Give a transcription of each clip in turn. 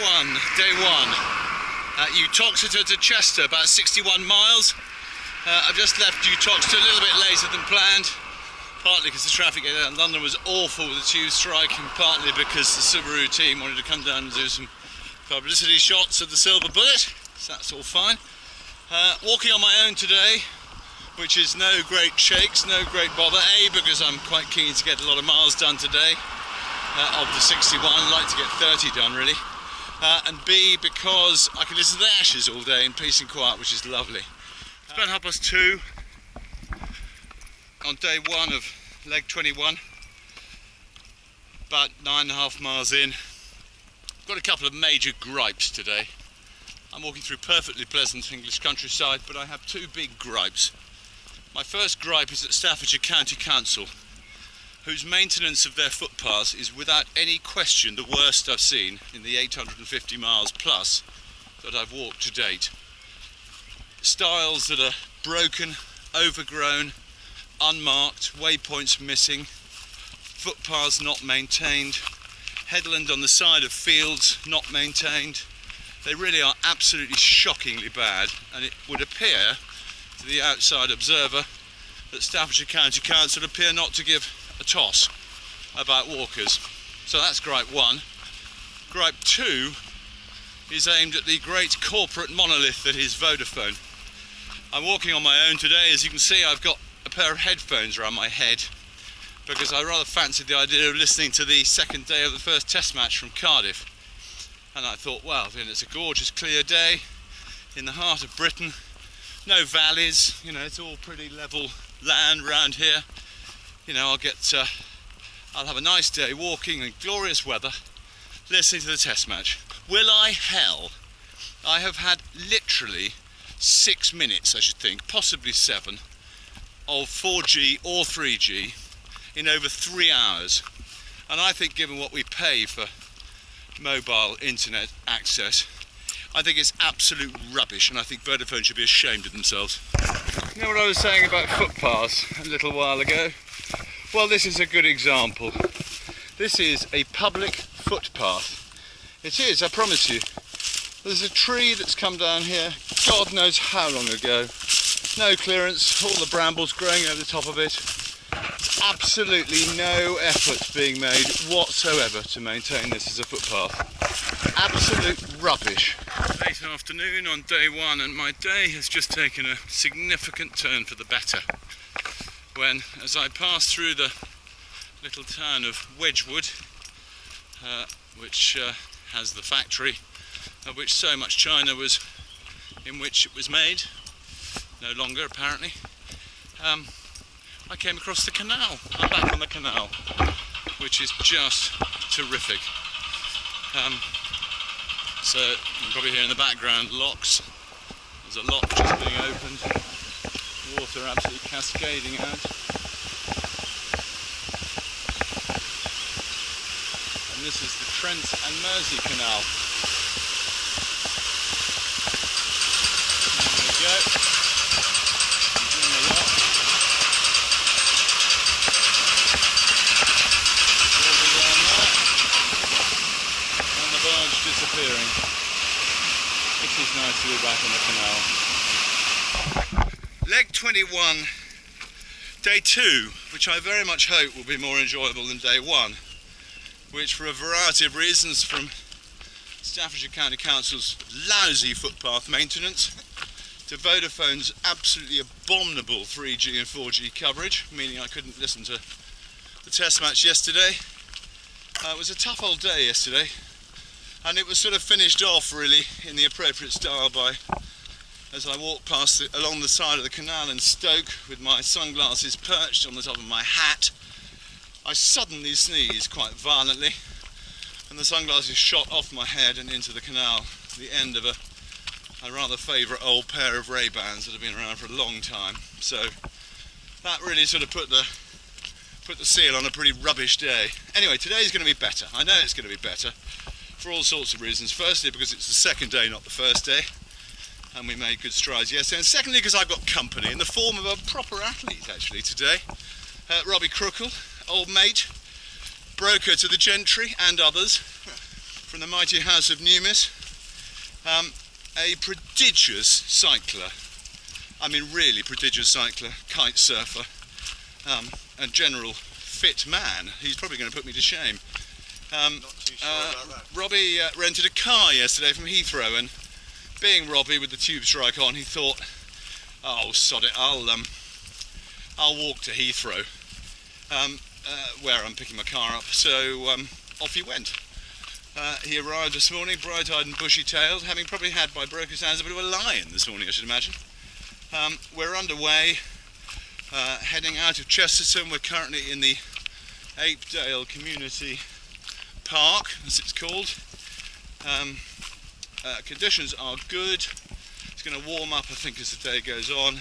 day one. Uttoxeter to Chester, about 61 miles. I've just left Uttoxeter a little bit later than planned, partly because the traffic in London was awful with the tube strike, and partly because the Subaru team wanted to come down and do some publicity shots of the Silver Bullet, so that's all fine. Walking on my own today, which is no great shakes, no great bother. A, because I'm quite keen to get a lot of miles done today, of the 61, I'd like to get 30 done really. And B, because I can listen to the Ashes all day in peace and quiet, which is lovely. It's about 2:30 on day one of leg 21, about 9.5 miles in. I've got a couple of major gripes today. I'm walking through perfectly pleasant English countryside, but I have two big gripes. My first gripe is at Staffordshire County Council, whose maintenance of their footpaths is without any question the worst I've seen in the 850 miles plus that I've walked to date. Stiles that are broken, overgrown, unmarked, waypoints missing, footpaths not maintained, headland on the side of fields not maintained. They really are absolutely shockingly bad, and it would appear to the outside observer that Staffordshire County Council appear not to give a toss about walkers. So that's gripe one. Gripe two is aimed at the great corporate monolith that is Vodafone. I'm walking on my own today. As you can see, I've got a pair of headphones around my head because I rather fancied the idea of listening to the second day of the first test match from Cardiff. And I thought, well, it's a gorgeous clear day in the heart of Britain. No valleys, it's all pretty level land around here. I'll have a nice day walking in glorious weather, listening to the test match. Will I? Hell. I have had literally 6 minutes, I should think, possibly 7, of 4G or 3G in over 3 hours. And I think given what we pay for mobile internet access, I think it's absolute rubbish, and I think Vodafone should be ashamed of themselves. You know what I was saying about footpaths a little while ago? Well, this is a good example. This is a public footpath. It is, I promise you. There's a tree that's come down here, God knows how long ago. No clearance, all the brambles growing over the top of it. Absolutely no effort being made whatsoever to maintain this as a footpath. Absolute rubbish. Late afternoon on day one, and my day has just taken a significant turn for the better when, as I passed through the little town of Wedgwood, which has the factory of which so much china was in which it was made, no longer apparently, I came across the canal. I'm back on the canal, which is just terrific. So you can probably hear in the background locks. There's a lock just being opened. Water absolutely cascading out. And this is the Trent and Mersey Canal. There we go. Using the lock. Water down there. And the barge disappearing. It is nice to be back on the canal. Leg 21, day 2, which I very much hope will be more enjoyable than day 1, which for a variety of reasons, from Staffordshire County Council's lousy footpath maintenance to Vodafone's absolutely abominable 3G and 4G coverage, meaning I couldn't listen to the test match yesterday. It was a tough old day yesterday, and it was sort of finished off really in the appropriate style by, as I walked past along the side of the canal in Stoke with my sunglasses perched on the top of my hat, I suddenly sneezed quite violently, and the sunglasses shot off my head and into the canal, the end of a rather favourite old pair of Ray-Bans that have been around for a long time. So that really sort of put the seal on a pretty rubbish day. Anyway, today's going to be better. I know it's going to be better for all sorts of reasons. Firstly, because it's the second day, not the first day, and we made good strides yesterday. And secondly, because I've got company in the form of a proper athlete actually today. Robbie Crookall, old mate, broker to the gentry and others, from the mighty house of Numis. A prodigious cycler, I mean really prodigious cycler, kite surfer, and general fit man. He's probably going to put me to shame. Not too sure about that. Robbie rented a car yesterday from Heathrow, and being Robbie with the tube strike on, he thought, oh sod it, I'll walk to Heathrow, where I'm picking my car up. So off he went. He arrived this morning, bright-eyed and bushy-tailed, having probably had by broker's hands a bit of a lion this morning, I should imagine. We're underway, heading out of Chesterton. We're currently in the Apedale Community Park, as it's called. Conditions are good. It's going to warm up, I think, as the day goes on.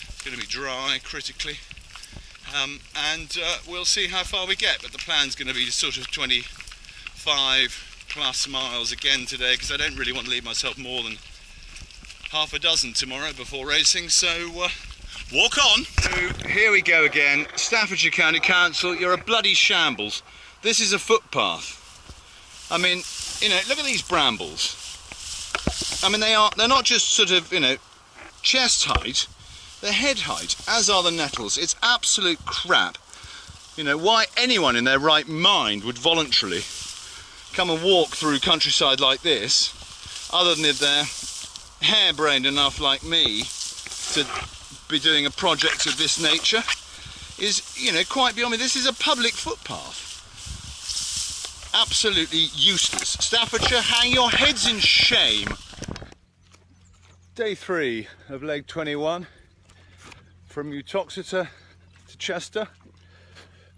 It's going to be dry, critically. And we'll see how far we get, but the plan's going to be sort of 25 plus miles again today, because I don't really want to leave myself more than half a dozen tomorrow before racing, so walk on. So here we go again. Staffordshire County Council, you're a bloody shambles. This is a footpath. I mean, you know, look at these brambles. I mean, they're not just sort of, you know, chest height, they're head height, as are the nettles. It's absolute crap. You know, why anyone in their right mind would voluntarily come and walk through countryside like this, other than if they're harebrained enough like me to be doing a project of this nature, is, you know, quite beyond me. This is a public footpath. Absolutely useless. Staffordshire, hang your heads in shame. Day 3 of leg 21 from Uttoxeter to Chester.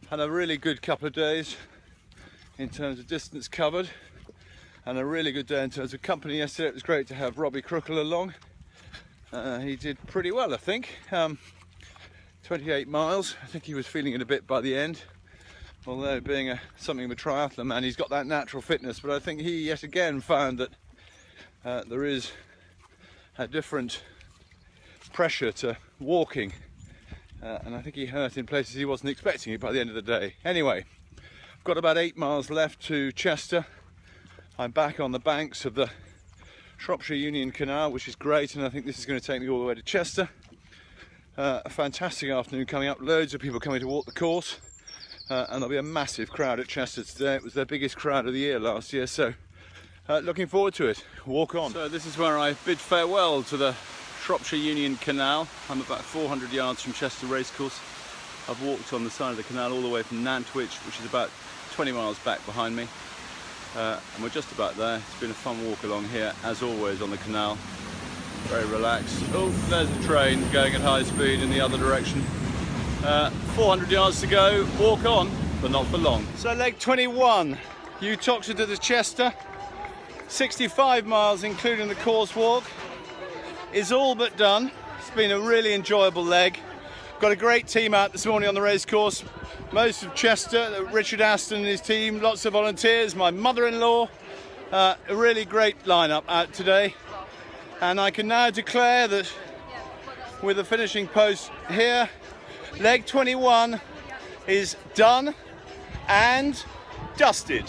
Had a really good couple of days in terms of distance covered, and a really good day in terms of company yesterday. It was great to have Robbie Crookall along. He did pretty well, I think. 28 miles. I think he was feeling it a bit by the end, although being something of a triathlon man, he's got that natural fitness. But I think he yet again found that there is a different pressure to walking, and I think he hurt in places he wasn't expecting it by the end of the day. Anyway, I've got about 8 miles left to Chester. I'm back on the banks of the Shropshire Union Canal, which is great, and I think this is going to take me all the way to Chester. A fantastic afternoon coming up, loads of people coming to walk the course, and there'll be a massive crowd at Chester today. It was their biggest crowd of the year last year, so looking forward to it. Walk on. So this is where I bid farewell to the Shropshire Union Canal. I'm about 400 yards from Chester Racecourse. I've walked on the side of the canal all the way from Nantwich, which is about 20 miles back behind me. And we're just about there. It's been a fun walk along here, as always, on the canal. Very relaxed. Oh, there's a train going at high speed in the other direction. 400 yards to go. Walk on, but not for long. So leg 21, Uttoxeter to Chester. 65 miles, including the course walk, is all but done. It's been a really enjoyable leg. Got a great team out this morning on the race course. Most of Chester, Richard Aston and his team, lots of volunteers, my mother-in-law. A really great lineup out today. And I can now declare that with the finishing post here, leg 21 is done and dusted.